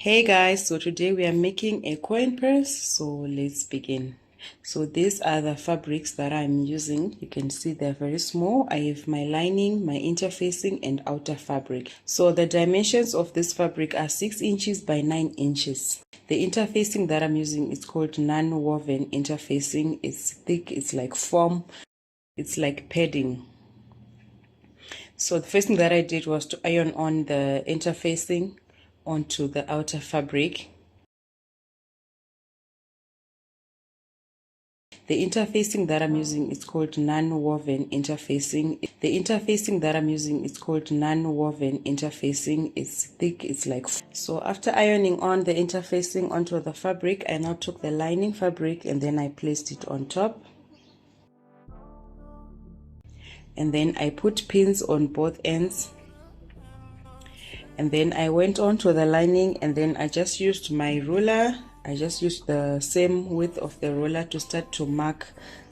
Hey guys, so today we are making a coin purse, so let's begin. So these are the fabrics that I'm using. You can see they're very small. I have my lining, my interfacing and outer fabric. So the dimensions of this fabric are 6 inches by 9 inches. The interfacing that I'm using is called non-woven interfacing. It's thick, it's like foam, it's like padding. So the first thing that I did was to iron on the interfacing onto the outer fabric. The interfacing that I'm using is called non-woven interfacing. The interfacing that I'm using is called non-woven interfacing. It's thick, it's like... So after ironing on the interfacing onto the fabric, I now took the lining fabric and then I placed it on top. And then I put pins on both ends. And then I went on to the lining and then I just used my ruler. I just used the same width of the ruler to start to mark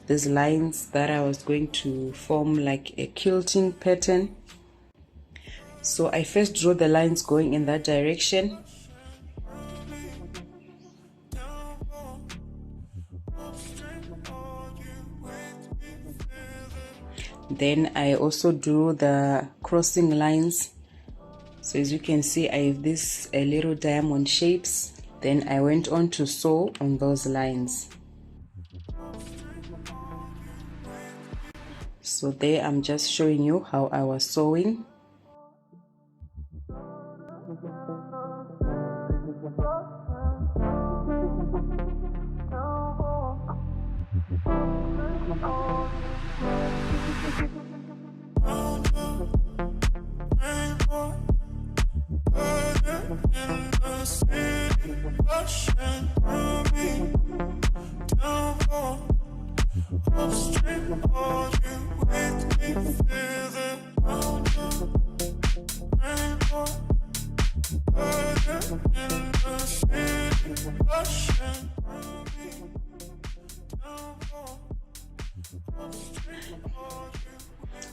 these lines that I was going to form like a quilting pattern. So I first drew the lines going in that direction. Then I also drew the crossing lines. So as you can see, I have this little diamond shapes. Then I went on to sew on those lines. So there I'm just showing you how I was sewing.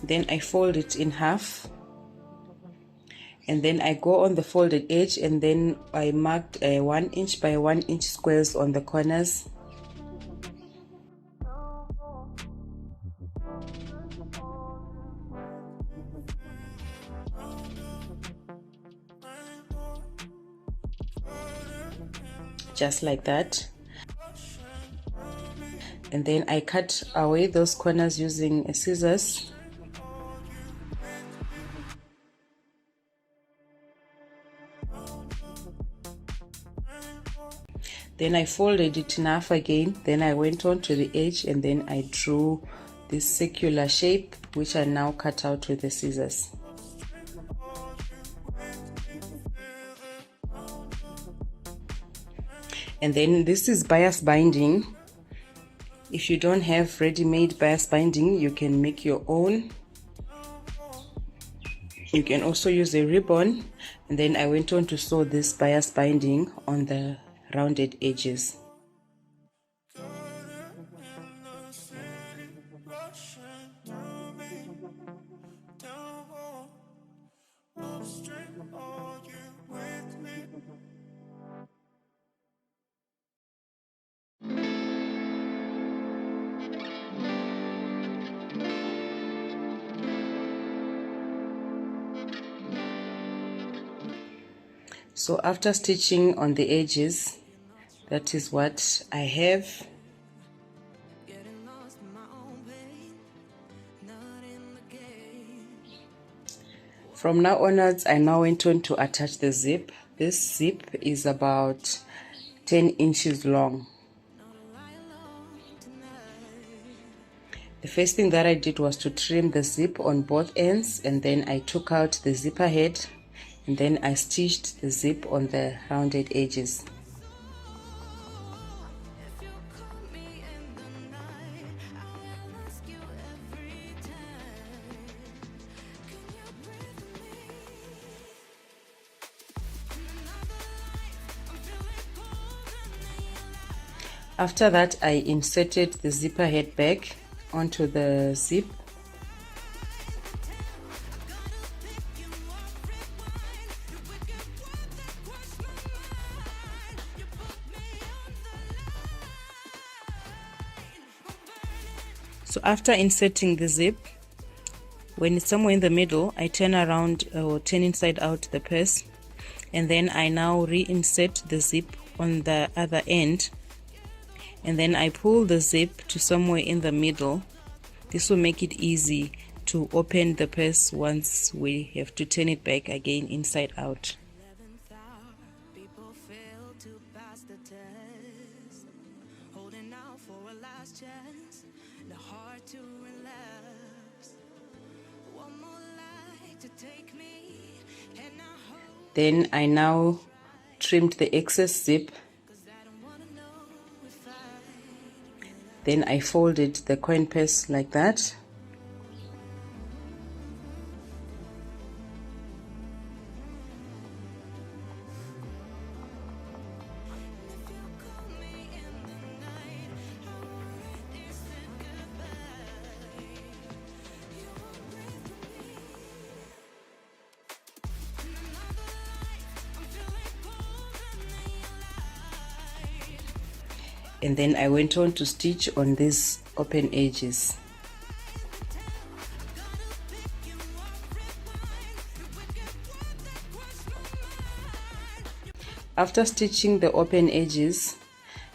Then I fold it in half, and then I go on the folded edge, and then I marked 1 inch by 1 inch squares on the corners. Just like that. And then I cut away those corners using scissors. Then I folded it in half again. Then I went on to the edge and then I drew this circular shape, which I now cut out with the scissors. And then this is bias binding. If you don't have ready-made bias binding, you can make your own. You can also use a ribbon. And then I went on to sew this bias binding on the rounded edges. So after stitching on the edges, that is what I have. From now onwards, I now went on to attach the zip. This zip is about 10 inches long. The first thing that I did was to trim the zip on both ends, and then I took out the zipper head, and then I stitched the zip on the rounded edges. After that, I inserted the zipper head back onto the zip. So after inserting the zip, when it's somewhere in the middle, I turn around or turn inside out the purse, and then I now reinsert the zip on the other end, and then I pull the zip to somewhere in the middle. This will make it easy to open the purse once we have to turn it back again inside out. Then I now trimmed the excess zip. Then I folded the coin purse like that. And then I went on to stitch on these open edges. After stitching the open edges,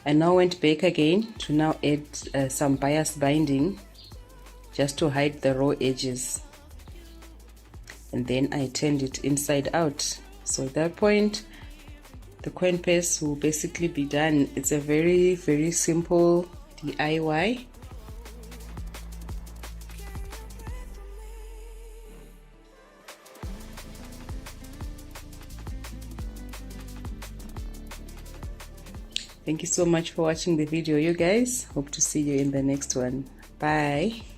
I now went back again to now add some bias binding just to hide the raw edges, and then I turned it inside out. So at that point the coin purse will basically be done. It's a very simple DIY. Thank you so much for watching the video, you guys. Hope to see you in the next one. Bye.